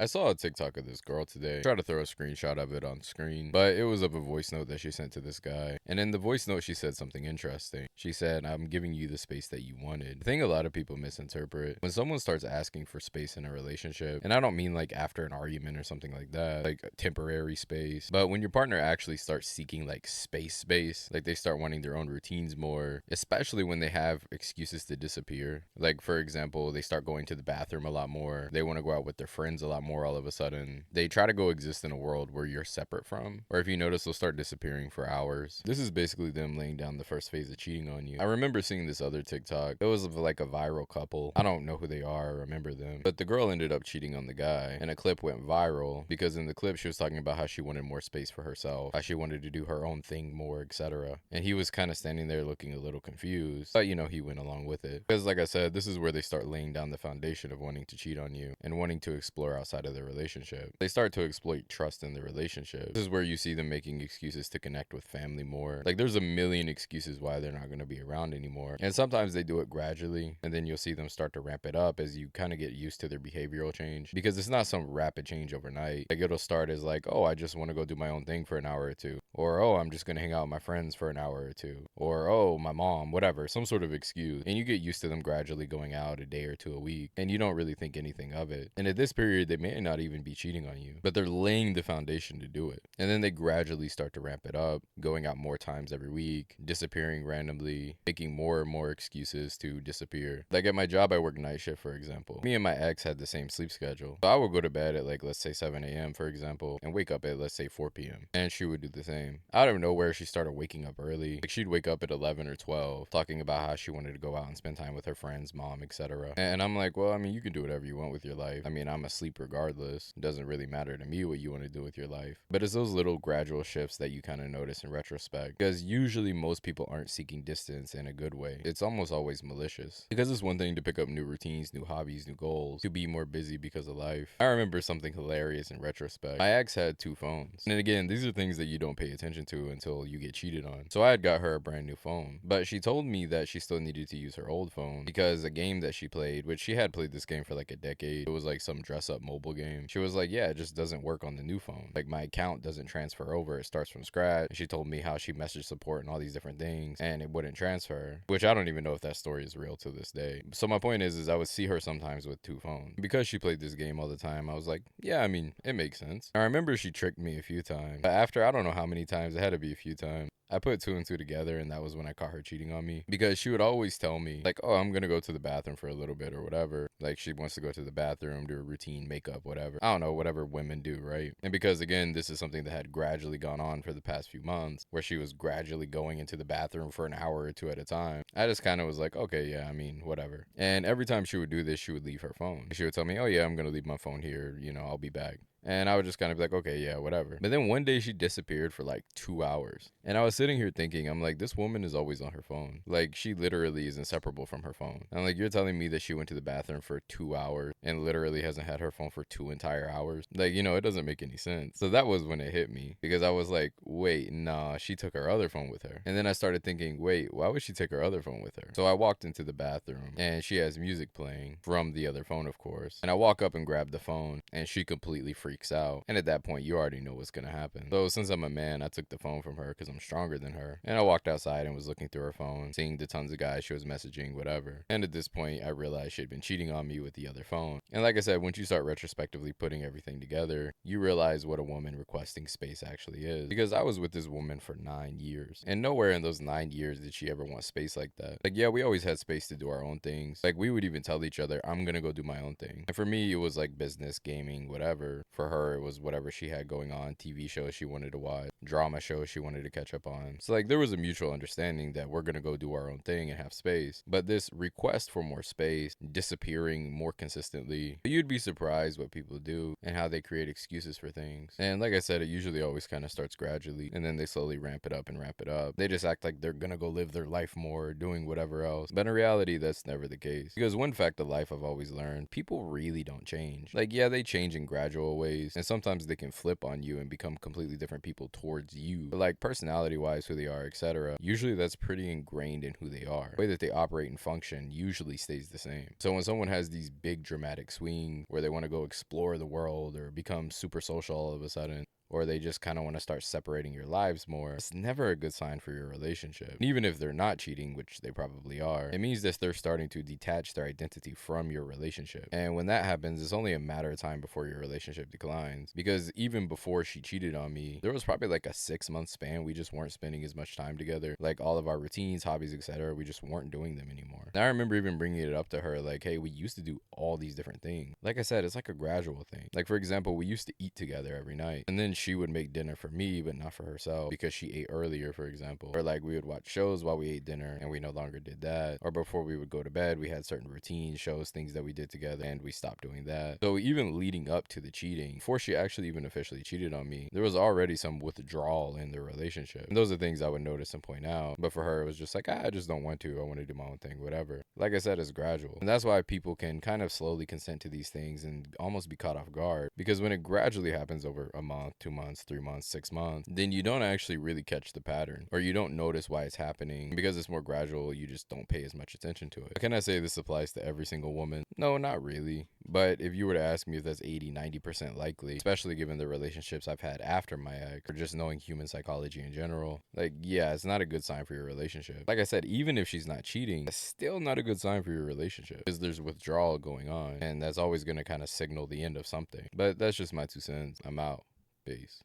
I saw a TikTok of this girl today. Try to throw a screenshot of it on screen, but it was of a voice note that she sent to this guy. And in the voice note, she said something interesting. She said, "I'm giving you the space that you wanted." The thing a lot of people misinterpret when someone starts asking for space in a relationship, and I don't mean like after an argument or something like that, like a temporary space, but when your partner actually starts seeking like space, like they start wanting their own routines more, especially when they have excuses to disappear. Like, for example, they start going to the bathroom a lot more. They want to go out with their friends a lot more all of a sudden. They try to go exist in a world where you're separate from. Or if you notice, they'll start disappearing for hours. This is basically them laying down the first phase of cheating on you. I remember seeing this other TikTok. It was of like a viral couple. I don't know who they are or remember them. But the girl ended up cheating on the guy. And a clip went viral because in the clip she was talking about how she wanted more space for herself, how she wanted to do her own thing more, etc. And he was kind of standing there looking a little confused. But he went along with it. Because like I said, this is where they start laying down the foundation of wanting to cheat on you and wanting to explore outside of the relationship. They start to exploit trust in the relationship. This is where you see them making excuses to connect with family more. Like there's a million excuses why they're not going to be around anymore. And sometimes they do it gradually, and then you'll see them start to ramp it up as you kind of get used to their behavioral change, because it's not some rapid change overnight. Like it'll start as like, oh, I just want to go do my own thing for an hour or two, or oh, I'm just going to hang out with my friends for an hour or two, or oh, my mom, whatever, some sort of excuse. And you get used to them gradually going out a day or two a week, and you don't really think anything of it. And at this period, they may not even be cheating on you, but they're laying the foundation to do it. And then they gradually start to ramp it up, going out more times every week, disappearing randomly, making more and more excuses to disappear. Like at my job, I work night shift, for example. Me and my ex had the same sleep schedule. So I would go to bed at like, let's say 7 a.m., for example, and wake up at, let's say 4 p.m. And she would do the same. Out of nowhere, she started waking up early. Like she'd wake up at 11 or 12, talking about how she wanted to go out and spend time with her friends, mom, etc. And I'm like, well, I mean, you can do whatever you want with your life. I mean, I'm asleep regardless. It doesn't really matter to me what you want to do with your life. But it's those little gradual shifts that you kind of notice in retrospect. Because usually most people aren't seeking distance in a good way. It's almost always malicious. Because it's one thing to pick up new routines, new hobbies, new goals, to be more busy because of life. I remember something hilarious in retrospect. My ex had 2 phones. And again, these are things that you don't pay attention to until you get cheated on. So I had got her a brand new phone. But she told me that she still needed to use her old phone because a game that she played, which she had played this game for like a decade, it was like some dress up mobile game. She was like, yeah, it just doesn't work on the new phone. Like my account doesn't transfer over. It starts from scratch. And she told me how she messaged support and all these different things and it wouldn't transfer, which I don't even know if that story is real to this day. So my point is I would see her sometimes with 2 phones. Because she played this game all the time, I was like, yeah, I mean, it makes sense. I remember she tricked me a few times. But after I don't know how many times, it had to be a few times, I put 2 and 2 together, and that was when I caught her cheating on me. Because she would always tell me, like, oh, I'm gonna go to the bathroom for a little bit or whatever. Like, she wants to go to the bathroom, do a routine, makeup, whatever. I don't know, whatever women do, right? And because, again, this is something that had gradually gone on for the past few months, where she was gradually going into the bathroom for an hour or 2 at a time, I just kind of was like, okay, yeah, I mean, whatever. And every time she would do this, she would leave her phone. She would tell me, oh, yeah, I'm gonna leave my phone here, I'll be back. And I would just kind of be like, okay, yeah, whatever. But then one day she disappeared for like 2 hours. And I was sitting here thinking, I'm like, this woman is always on her phone. Like, she literally is inseparable from her phone. I'm like, you're telling me that she went to the bathroom for 2 hours and literally hasn't had her phone for 2 entire hours? Like, it doesn't make any sense. So that was when it hit me, because I was like, wait, nah, she took her other phone with her. And then I started thinking, wait, why would she take her other phone with her? So I walked into the bathroom and she has music playing from the other phone, of course. And I walk up and grab the phone and she completely freaks out. And at that point, you already know what's gonna happen. So since I'm a man, I took the phone from her because I'm stronger than her. And I walked outside and was looking through her phone, seeing the tons of guys she was messaging, whatever. And at this point, I realized she had been cheating on me with the other phone. And like I said, once you start retrospectively putting everything together, you realize what a woman requesting space actually is. Because I was with this woman for 9 years, and nowhere in those 9 years did she ever want space like that. Like, yeah, we always had space to do our own things. Like, we would even tell each other, I'm gonna go do my own thing. And for me, it was like business, gaming, whatever. For her, it was whatever she had going on, TV shows she wanted to watch, drama shows she wanted to catch up on. So like there was a mutual understanding that we're gonna go do our own thing and have space. But this request for more space, disappearing more consistently, you'd be surprised what people do and how they create excuses for things. And like I said, it usually always kind of starts gradually, and then they slowly ramp it up and ramp it up. They just act like they're gonna go live their life more, doing whatever else. But in reality, that's never the case. Because one fact of life I've always learned, people really don't change. Like, yeah, they change in gradual ways, ways, and sometimes they can flip on you and become completely different people towards you. But like personality wise, who they are, etc., usually that's pretty ingrained in who they are. The way that they operate and function usually stays the same. So when someone has these big dramatic swings where they want to go explore the world or become super social all of a sudden, or they just kind of want to start separating your lives more, it's never a good sign for your relationship. And even if they're not cheating, which they probably are, it means that they're starting to detach their identity from your relationship. And when that happens, it's only a matter of time before your relationship declines. Because even before she cheated on me, there was probably like a 6-month span we just weren't spending as much time together. Like all of our routines, hobbies, etc., we just weren't doing them anymore. And I remember even bringing it up to her like, hey, we used to do all these different things. Like I said, it's like a gradual thing. Like for example, we used to eat together every night, and then she would make dinner for me but not for herself because she ate earlier, for example. Or like we would watch shows while we ate dinner and we no longer did that. Or before we would go to bed, we had certain routines, shows, things that we did together, and we stopped doing that. So even leading up to the cheating, before she actually even officially cheated on me, there was already some withdrawal in the relationship. And those are things I would notice and point out. But for her, it was just like, I just don't want to. I want to do my own thing, whatever. Like I said, it's gradual. And that's why people can kind of slowly consent to these things and almost be caught off guard. Because when it gradually happens over a month, 2 months, 3 months, 6 months, then you don't actually really catch the pattern, or you don't notice why it's happening. Because it's more gradual, you just don't pay as much attention to it. Can I say this applies to every single woman? No, not really. But if you were to ask me if that's 80-90% likely, especially given the relationships I've had after my ex, or just knowing human psychology in general, like, yeah, it's not a good sign for your relationship. Like I said, even if she's not cheating, it's still not a good sign for your relationship because there's withdrawal going on, and that's always going to kind of signal the end of something. But that's just my 2 cents. I'm out. Peace.